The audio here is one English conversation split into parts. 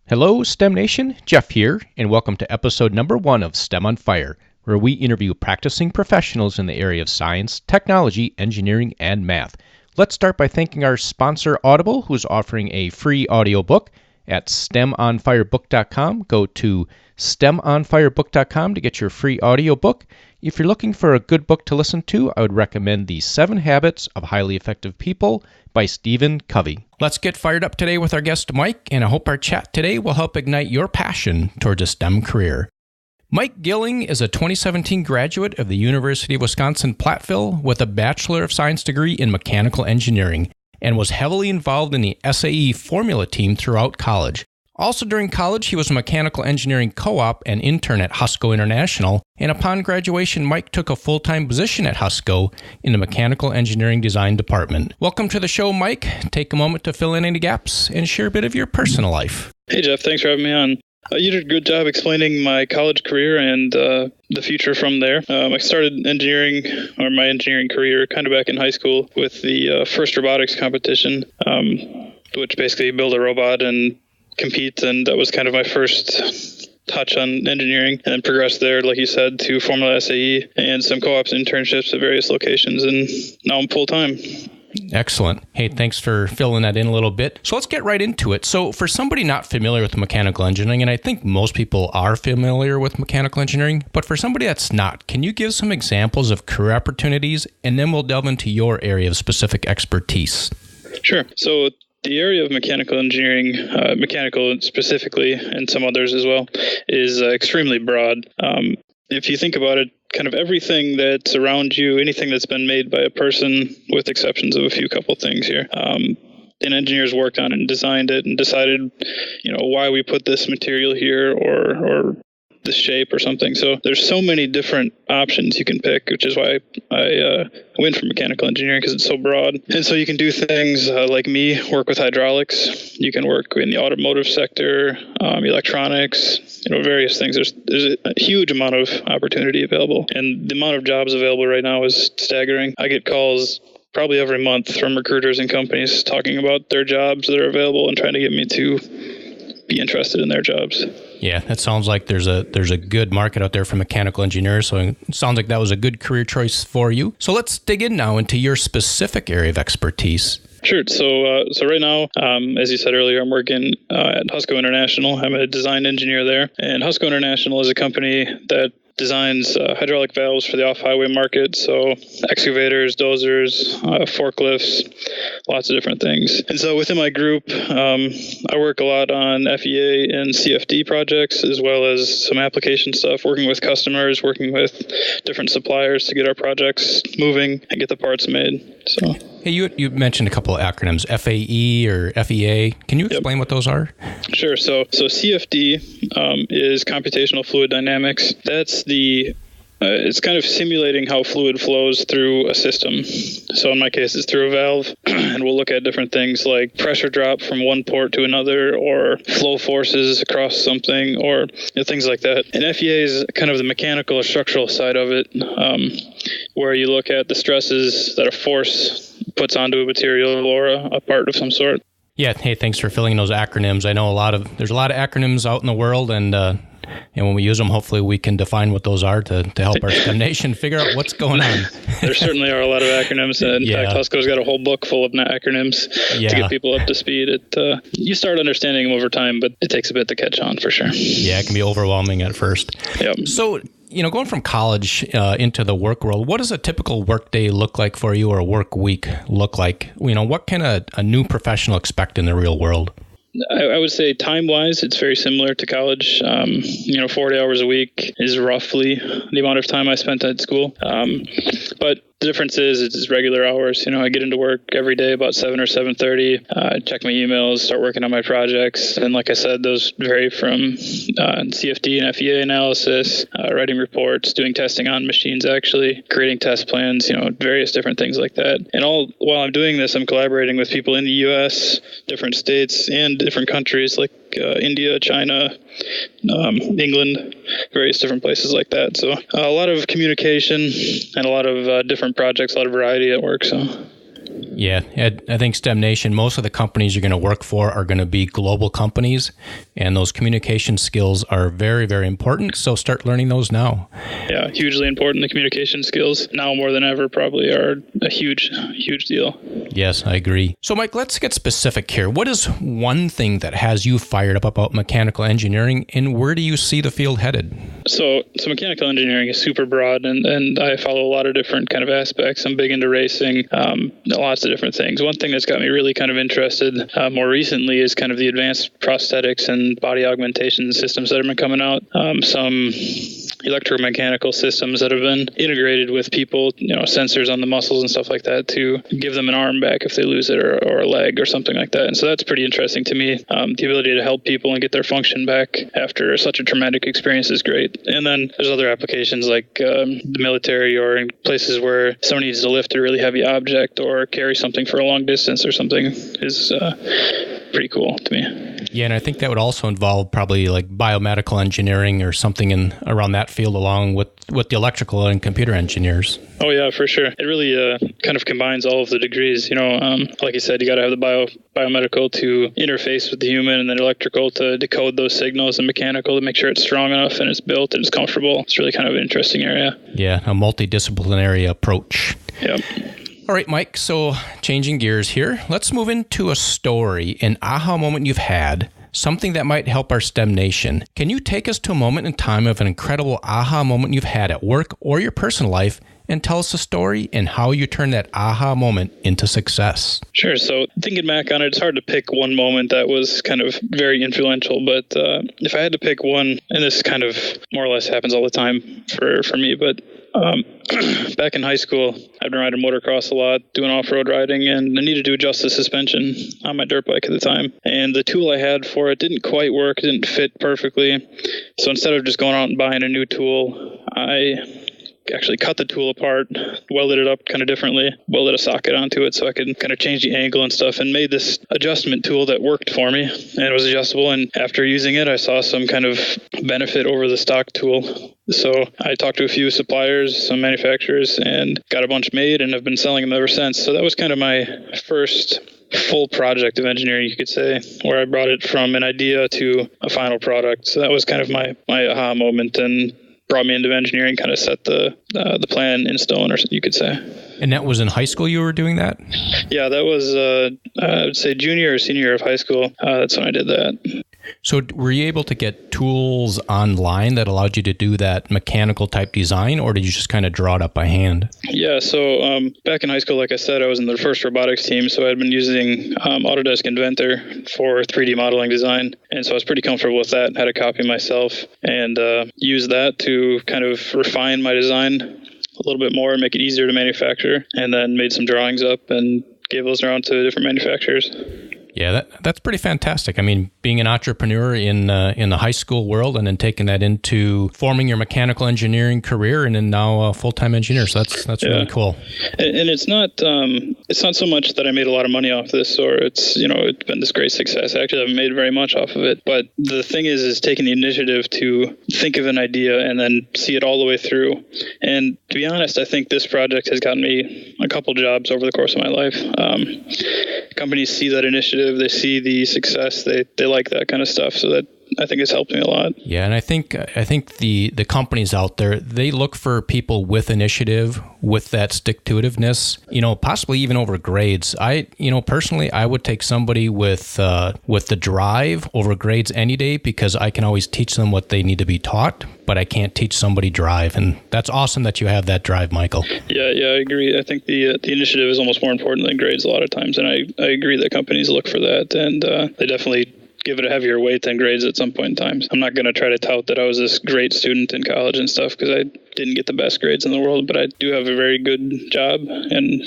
Hello, STEM Nation. Jeff here, and welcome to episode number 1 of STEM on Fire, where we interview practicing professionals in the area of science, technology, engineering, and math. Let's start by thanking our sponsor, Audible, who's offering a free audiobook at stemonfirebook.com. Go to stemonfirebook.com to get your free audiobook. If you're looking for a good book to listen to, I would recommend The 7 Habits of Highly Effective People by Stephen Covey. Let's get fired up today with our guest, Mike, and I hope our chat today will help ignite your passion towards a STEM career. Mike Gilling is a 2017 graduate of the University of Wisconsin-Platteville with a Bachelor of Science degree in Mechanical Engineering and was heavily involved in the SAE formula team throughout college. Also during college, he was a mechanical engineering co-op and intern at Husco International, and upon graduation, Mike took a full-time position at Husco in the mechanical engineering design department. Welcome to the show, Mike. Take a moment to fill in any gaps and share a bit of your personal life. Hey, Jeff. Thanks for having me on. You did a good job explaining my college career and the future from there. I started my engineering career kind of back in high school with the first robotics competition, which basically build a robot and compete, and that was kind of my first touch on engineering, and then progressed there, like you said, to Formula SAE and some co-ops and internships at various locations, and now I'm full-time. Excellent. Hey, thanks for filling that in a little bit. So let's get right into it. So for somebody not familiar with mechanical engineering, and I think most people are familiar with mechanical engineering, but for somebody that's not, can you give some examples of career opportunities, and then we'll delve into your area of specific expertise? Sure. So the area of mechanical engineering, mechanical specifically, and some others as well, is extremely broad. If you think about it, kind of everything that's around you, anything that's been made by a person, with exceptions of a few couple things here, and engineers worked on it and designed it and decided, why we put this material here or this shape or something. So there's so many different options you can pick, which is why I went for mechanical engineering, because it's so broad. And so you can do things like me, work with hydraulics. You can work in the automotive sector, electronics, various things. There's a huge amount of opportunity available, and the amount of jobs available right now is staggering. I get calls probably every month from recruiters and companies talking about their jobs that are available and trying to get me to be interested in their jobs. Yeah, that sounds like there's a good market out there for mechanical engineers, so it sounds like that was a good career choice for you. So let's dig in now into your specific area of expertise. Sure. So right now, as you said earlier, I'm working at Husco International. I'm a design engineer there, and Husco International is a company that designs hydraulic valves for the off-highway market, so excavators, dozers, forklifts, lots of different things. And so within my group, I work a lot on FEA and CFD projects, as well as some application stuff, working with customers, working with different suppliers to get our projects moving and get the parts made. So, hey, you mentioned a couple of acronyms, FAE or FEA. Can you explain what those are? Sure. So CFD is computational fluid dynamics. That's it's kind of simulating how fluid flows through a system. So in my case, it's through a valve, and we'll look at different things like pressure drop from one port to another, or flow forces across something, or things like that. And FEA is kind of the mechanical or structural side of it, where you look at the stresses that a force puts onto a material or a part of some sort. Yeah. Hey, thanks for filling in those acronyms. I know there's a lot of acronyms out in the world, and when we use them, hopefully we can define what those are to help our STEM nation figure out what's going on. There certainly are a lot of acronyms. In fact, Husco's got a whole book full of acronyms to get people up to speed. You start understanding them over time, but it takes a bit to catch on for sure. Yeah, it can be overwhelming at first. Yep. So, going from college into the work world, what does a typical work day look like for you, or a work week look like? What can a new professional expect in the real world? I would say time-wise, it's very similar to college. 40 hours a week is roughly the amount of time I spent at school. But the difference is it's regular hours. I get into work every day about 7 or 7:30, check my emails, start working on my projects. And like I said, those vary from CFD and FEA analysis, writing reports, doing testing on machines, actually creating test plans, various different things like that. And all while I'm doing this, I'm collaborating with people in the U.S., different states, and different countries like India, China, England, various different places like that. So a lot of communication and a lot of different projects, a lot of variety at work. So Yeah, I think STEM Nation, most of the companies you're going to work for are going to be global companies, and those communication skills are very, very important, so start learning those now. Yeah, hugely important. The communication skills now more than ever probably are a huge deal. Yes, I agree. So Mike, let's get specific here. What is one thing that has you fired up about mechanical engineering, and where do you see the field headed? So mechanical engineering is super broad, and I follow a lot of different kind of aspects. I'm big into racing, lots of different things. One thing that's got me really kind of interested more recently is kind of the advanced prosthetics and body augmentation systems that have been coming out. Some electromechanical systems that have been integrated with people, sensors on the muscles and stuff like that to give them an arm back if they lose it, or a leg or something like that. And so that's pretty interesting to me. The ability to help people and get their function back after such a traumatic experience is great. And then there's other applications like the military, or in places where someone needs to lift a really heavy object or carry something for a long distance or something is pretty cool to me. Yeah, and I think that would also involve probably like biomedical engineering or something around that field, along with the electrical and computer engineers. Oh yeah, for sure. It really kind of combines all of the degrees. Like you said, you got to have the biomedical to interface with the human, and then electrical to decode those signals, and mechanical to make sure it's strong enough and it's built and it's comfortable. It's really kind of an interesting area. Yeah, a multidisciplinary approach. Yeah. All right, Mike, so changing gears here, let's move into a story, an aha moment you've had, something that might help our STEM nation. Can you take us to a moment in time of an incredible aha moment you've had at work or your personal life, and tell us the story and how you turn that aha moment into success? Sure. So thinking back on it, it's hard to pick one moment that was kind of very influential. But if I had to pick one, and this kind of more or less happens all the time for me, but back in high school, I'd been riding motocross a lot, doing off-road riding, and I needed to adjust the suspension on my dirt bike at the time. And the tool I had for it didn't quite work, didn't fit perfectly. So instead of just going out and buying a new tool, I actually cut the tool apart, welded it up kind of differently, welded a socket onto it so I could kind of change the angle and stuff, and made this adjustment tool that worked for me, and it was adjustable. And after using it, I saw some kind of benefit over the stock tool. So I talked to a few suppliers, some manufacturers, and got a bunch made, and have been selling them ever since. So that was kind of my first full project of engineering, you could say, where I brought it from an idea to a final product. So that was kind of my aha moment, and brought me into engineering, kind of set the plan in stone, or you could say. And that was in high school you were doing that? Yeah, that was, I would say, junior or senior year of high school. That's when I did that. So were you able to get tools online that allowed you to do that mechanical type design, or did you just kind of draw it up by hand? Yeah, so back in high school, like I said, I was in the first robotics team, so I'd been using Autodesk Inventor for 3D modeling design, and so I was pretty comfortable with that, had a copy myself, and used that to kind of refine my design a little bit more and make it easier to manufacture, and then made some drawings up and gave those around to different manufacturers. Yeah, that's pretty fantastic. I mean, being an entrepreneur in the high school world, and then taking that into forming your mechanical engineering career, and then now a full-time engineer. So that's really cool. And it's not so much that I made a lot of money off this, or it's been this great success. I actually haven't made very much off of it. But the thing is taking the initiative to think of an idea and then see it all the way through. And to be honest, I think this project has gotten me a couple jobs over the course of my life. Companies see that initiative. They see the success. They like that kind of stuff. So that, I think, it's helped me a lot. Yeah, and I think the companies out there, they look for people with initiative, with that stick-to-itiveness, possibly even over grades. Personally, I would take somebody with the drive over grades any day, because I can always teach them what they need to be taught, but I can't teach somebody drive. And that's awesome that you have that drive, Michael. Yeah, I agree. I think the initiative is almost more important than grades a lot of times, and I agree that companies look for that, and they definitely give it a heavier weight than grades at some point in time. I'm not going to try to tout that I was this great student in college and stuff, because I didn't get the best grades in the world, but I do have a very good job and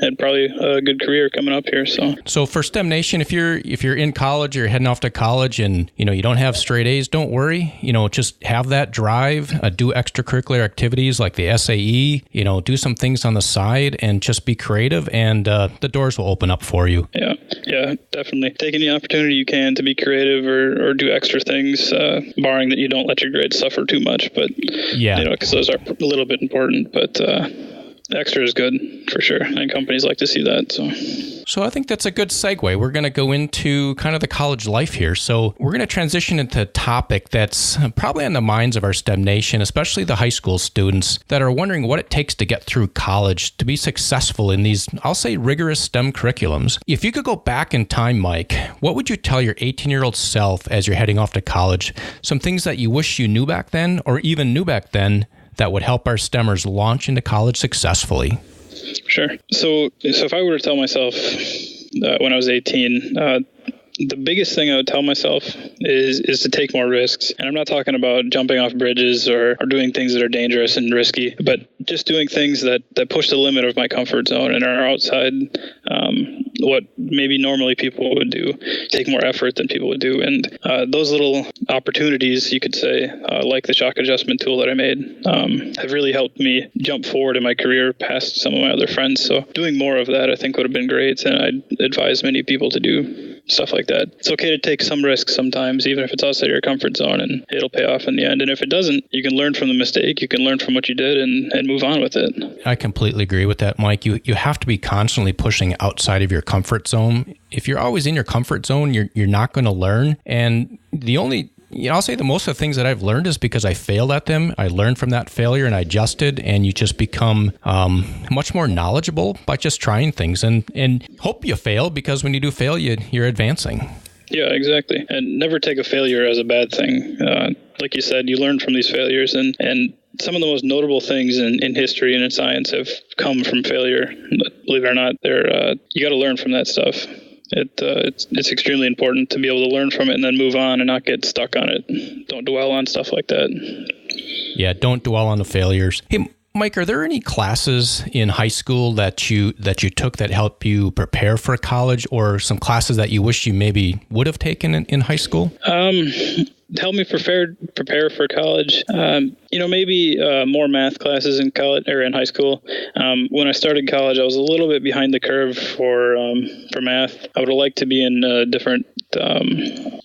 had probably a good career coming up here. So for STEM Nation, if you're in college, or you're heading off to college, and you don't have straight A's, don't worry. Just have that drive. Do extracurricular activities like the SAE. Do some things on the side, and just be creative, and the doors will open up for you. Yeah, definitely. Take any opportunity you can to be creative or do extra things, barring that you don't let your grades suffer too much. But because those are a little bit important. But extra is good for sure, and companies like to see that. So I think that's a good segue. We're going to go into kind of the college life here. So we're going to transition into a topic that's probably on the minds of our STEM nation, especially the high school students that are wondering what it takes to get through college to be successful in these, I'll say, rigorous STEM curriculums. If you could go back in time, Mike, what would you tell your 18-year-old self as you're heading off to college? Some things that you wish you knew back then, or even knew back then, that would help our STEMers launch into college successfully? Sure. So if I were to tell myself when I was 18, the biggest thing I would tell myself is to take more risks. And I'm not talking about jumping off bridges or doing things that are dangerous and risky, but just doing things that push the limit of my comfort zone and are outside what maybe normally people would do, take more effort than people would do. And those little opportunities, you could say, like the shock adjustment tool that I made, have really helped me jump forward in my career past some of my other friends. So doing more of that, I think, would have been great. And I'd advise many people to do stuff like that. It's okay to take some risks sometimes, even if it's outside your comfort zone, and it'll pay off in the end. And if it doesn't, you can learn from the mistake, you can learn from what you did and move on with it. I completely agree with that, Mike. You have to be constantly pushing outside of your comfort zone. If you're always in your comfort zone, you're not going to learn. And I'll say the most of the things that I've learned is because I failed at them. I learned from that failure and I adjusted, and you just become much more knowledgeable by just trying things, and hope you fail, because when you do fail, you're advancing. Yeah, exactly. And never take a failure as a bad thing. Like you said, you learn from these failures, and some of the most notable things in history and in science have come from failure. Believe it or not, you got to learn from that stuff. It's extremely important to be able to learn from it and then move on and not get stuck on it. Don't dwell on stuff like that. Yeah, don't dwell on the failures. Hey, Mike, are there any classes in high school that you took that helped you prepare for college, or some classes that you wish you maybe would have taken in high school? Help me prepare for college. Maybe more math classes in college or in high school. When I started college, I was a little bit behind the curve for math. I would have liked to be in a different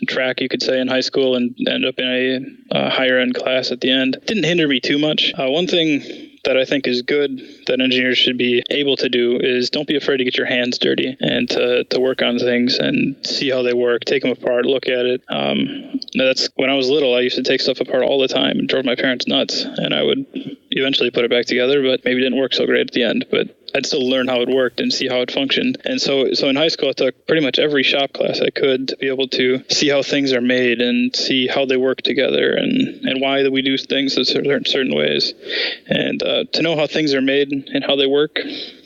track, you could say, in high school and end up in a higher end class at the end. It didn't hinder me too much. One thing that I think is good that engineers should be able to do is don't be afraid to get your hands dirty and to work on things and see how they work, take them apart, look at it. That's when I was little, I used to take stuff apart all the time and drove my parents nuts, and I would eventually put it back together, but maybe it didn't work so great at the end. But I'd still learn how it worked and see how it functioned. And so in high school, I took pretty much every shop class I could to be able to see how things are made and see how they work together and why we do things in certain ways. And to know how things are made and how they work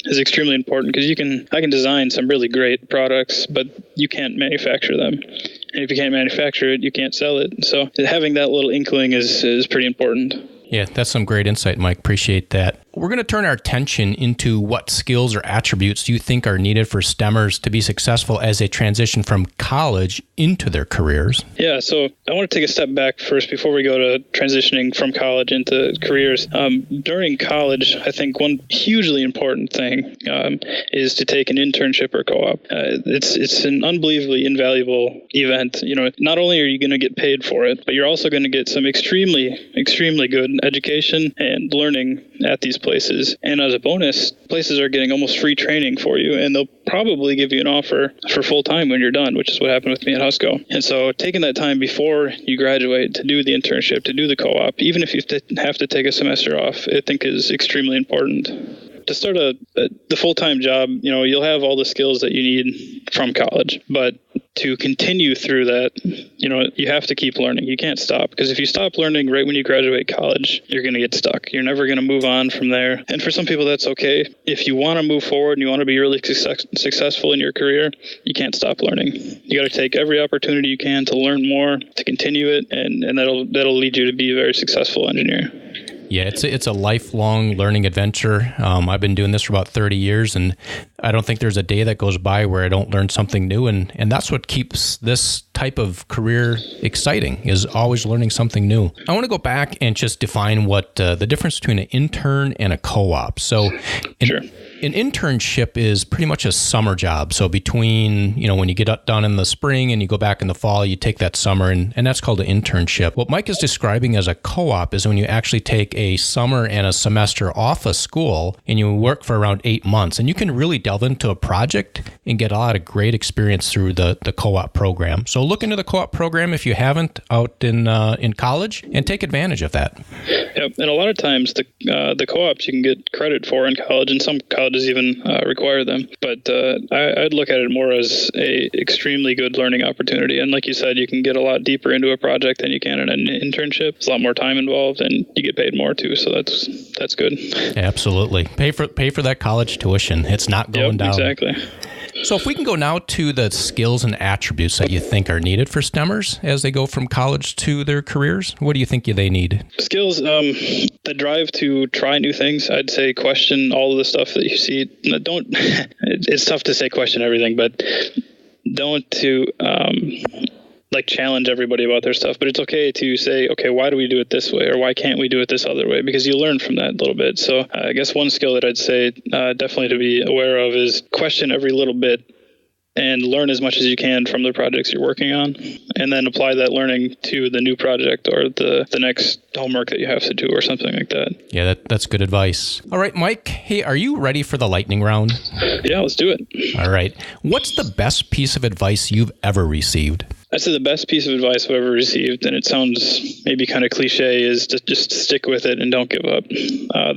is extremely important, because I can design some really great products, but you can't manufacture them. And if you can't manufacture it, you can't sell it. So having that little inkling is pretty important. Yeah, that's some great insight, Mike. Appreciate that. We're going to turn our attention into what skills or attributes do you think are needed for STEMers to be successful as they transition from college into their careers? Yeah, so I want to take a step back first before we go to transitioning from college into careers. During college, I think one hugely important thing is to take an internship or co-op. It's an unbelievably invaluable event. Not only are you going to get paid for it, but you're also going to get some extremely, extremely good education and learning at these places. And as a bonus, places are getting almost free training for you, and they'll probably give you an offer for full time when you're done, which is what happened with me at Husco. And so taking that time before you graduate to do the internship, to do the co-op, even if you have to take a semester off, I think is extremely important. To start the full-time job, you'll have all the skills that you need from college, but to continue through that, you have to keep learning. You can't stop, because if you stop learning right when you graduate college, you're going to get stuck. You're never going to move on from there. And for some people, that's okay. If you want to move forward and you want to be really successful in your career, you can't stop learning. You got to take every opportunity you can to learn more, to continue it, and that'll lead you to be a very successful engineer. Yeah, it's a lifelong learning adventure. I've been doing this for about 30 years, and I don't think there's a day that goes by where I don't learn something new, and that's what keeps this type of career exciting, is always learning something new. I want to go back and just define what the difference between an intern and a co-op. So Sure. An internship is pretty much a summer job. So between, when you get done in the spring and you go back in the fall, you take that summer, and that's called an internship. What Mike is describing as a co-op is when you actually take a summer and a semester off of school and you work for around 8 months. And you can really delve into a project and get a lot of great experience through the co-op program. So look into the co-op program if you haven't out in college, and take advantage of that. Yep. And a lot of times the co-ops you can get credit for in college, and some colleges even require them. But I'd look at it more as a extremely good learning opportunity. And like you said, you can get a lot deeper into a project than you can in an internship. There's a lot more time involved, and you get paid more too. So that's good. Absolutely. Pay for that college tuition. It's not going down. Exactly. So if we can go now to the skills and attributes that you think are needed for STEMers as they go from college to their careers, what do you think they need? Skills, the drive to try new things. I'd say question all of the stuff that you see. It's tough to say question everything, but don't challenge everybody about their stuff, but it's okay to say, okay, why do we do it this way, or why can't we do it this other way? Because you learn from that a little bit. So I guess one skill that I'd say definitely to be aware of is question every little bit and learn as much as you can from the projects you're working on, and then apply that learning to the new project or the next homework that you have to do or something like that. Yeah, that's good advice. All right, Mike, hey, are you ready for the lightning round? Yeah, let's do it. All right. What's the best piece of advice you've ever received? I'd say the best piece of advice I've ever received, and it sounds maybe kind of cliche, is to just stick with it and don't give up.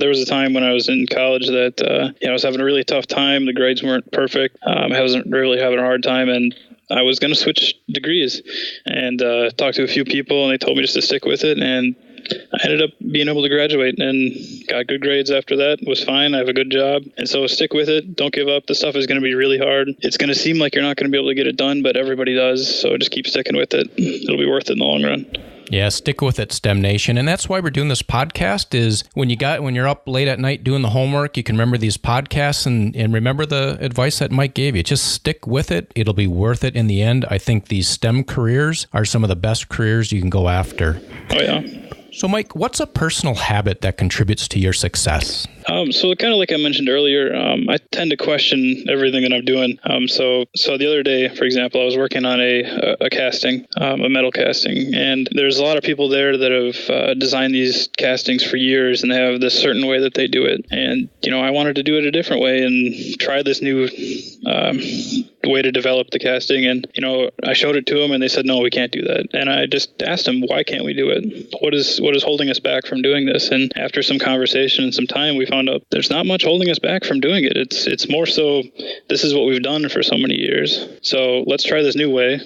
There was a time when I was in college that I was having a really tough time. The grades weren't perfect. I was really having a hard time, and I was going to switch degrees, and talked to a few people, and they told me just to stick with it, and I ended up being able to graduate and got good grades after that. Was fine. I have a good job. And so stick with it. Don't give up. The stuff is going to be really hard. It's going to seem like you're not going to be able to get it done, but everybody does. So just keep sticking with it. It'll be worth it in the long run. Yeah, stick with it, STEM Nation. And that's why we're doing this podcast, is when you're up late at night doing the homework, you can remember these podcasts and remember the advice that Mike gave you. Just stick with it. It'll be worth it in the end. I think these STEM careers are some of the best careers you can go after. Oh, yeah. So, Mike, what's a personal habit that contributes to your success? So kind of like I mentioned earlier, I tend to question everything that I'm doing. So the other day, for example, I was working on a casting, a metal casting, and there's a lot of people there that have designed these castings for years, and they have this certain way that they do it. And, I wanted to do it a different way and try this new way to develop the casting. And, I showed it to them, and they said, no, we can't do that. And I just asked them, why can't we do it? What is holding us back from doing this? And after some conversation and some time, we found out there's not much holding us back from doing it. It's more so this is what we've done for so many years. So let's try this new way,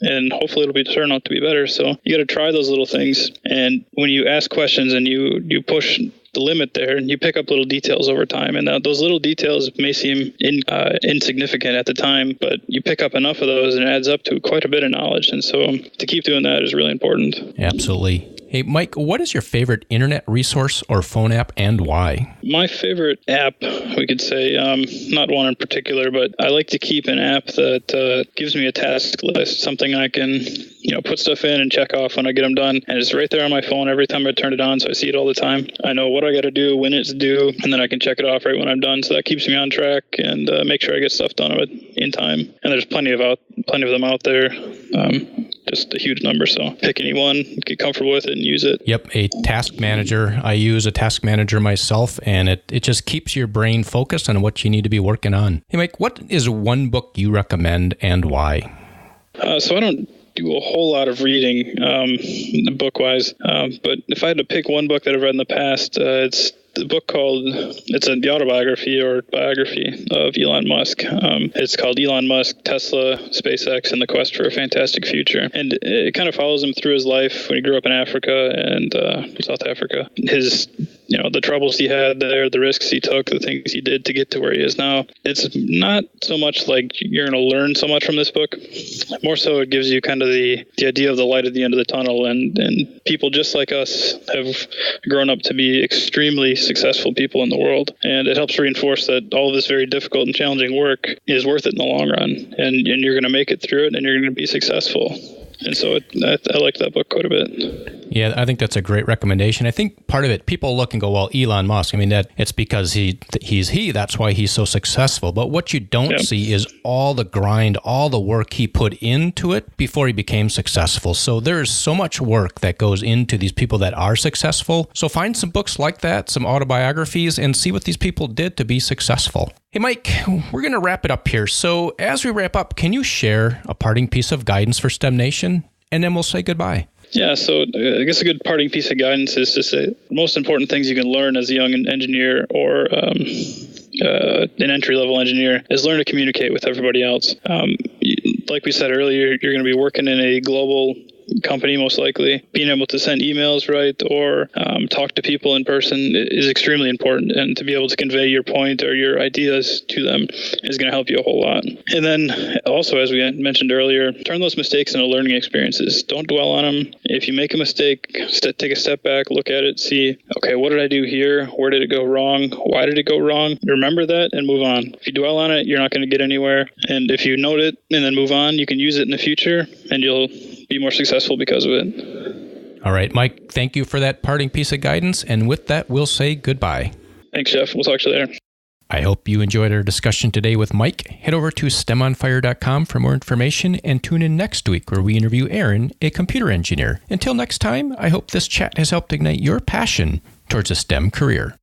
and hopefully it'll turn out to be better. So you got to try those little things. And when you ask questions and you push the limit there, and you pick up little details over time, and those little details may seem insignificant at the time, but you pick up enough of those and it adds up to quite a bit of knowledge. And so to keep doing that is really important. Absolutely. Hey, Mike, what is your favorite internet resource or phone app, and why? My favorite app, we could say, not one in particular, but I like to keep an app that gives me a task list, something I can, put stuff in and check off when I get them done. And it's right there on my phone every time I turn it on, so I see it all the time. I know what I got to do, when it's due, and then I can check it off right when I'm done. So that keeps me on track and make sure I get stuff done in time. And there's plenty of them out there. Just a huge number. So pick any one, get comfortable with it, and use it. Yep, a task manager. I use a task manager myself, and it just keeps your brain focused on what you need to be working on. Hey, Mike, what is one book you recommend, and why? So I don't do a whole lot of reading book-wise, but if I had to pick one book that I've read in the past, it's the book the autobiography or biography of Elon Musk. It's called Elon Musk, Tesla, SpaceX, and the Quest for a Fantastic Future. And it kind of follows him through his life when he grew up in Africa and South Africa. The troubles he had there, the risks he took, the things he did to get to where he is now. It's not so much like you're going to learn so much from this book. More so it gives you kind of the idea of the light at the end of the tunnel. And people just like us have grown up to be extremely successful people in the world. And it helps reinforce that all of this very difficult and challenging work is worth it in the long run. And you're going to make it through it, and you're going to be successful. And so I like that book quite a bit. Yeah, I think that's a great recommendation. I think part of it, people look and go, well, Elon Musk, I mean, that it's because that's why he's so successful. But what you don't see is all the grind, all the work he put into it before he became successful. So there's so much work that goes into these people that are successful. So find some books like that, some autobiographies, and see what these people did to be successful. Hey, Mike, we're going to wrap it up here. So as we wrap up, can you share a parting piece of guidance for STEM Nation? And then we'll say goodbye. Yeah, so I guess a good parting piece of guidance is to say the most important things you can learn as a young engineer or an entry-level engineer is learn to communicate with everybody else. Like we said earlier, you're going to be working in a global company, most likely. Being able to send emails right or talk to people in person is extremely important, and to be able to convey your point or your ideas to them is going to help you a whole lot. And then also, as we mentioned earlier, turn those mistakes into learning experiences. Don't dwell on them. If you make a mistake, take a step back, look at it, see, okay, what did I do here? Where did it go wrong? Why did it go wrong? Remember that and move on. If you dwell on it, you're not going to get anywhere. And if you note it and then move on, you can use it in the future and you'll be more successful because of it. All right, Mike, thank you for that parting piece of guidance. And with that, we'll say goodbye. Thanks, Jeff. We'll talk to you later. I hope you enjoyed our discussion today with Mike. Head over to STEMonfire.com for more information and tune in next week where we interview Aaron, a computer engineer. Until next time, I hope this chat has helped ignite your passion towards a STEM career.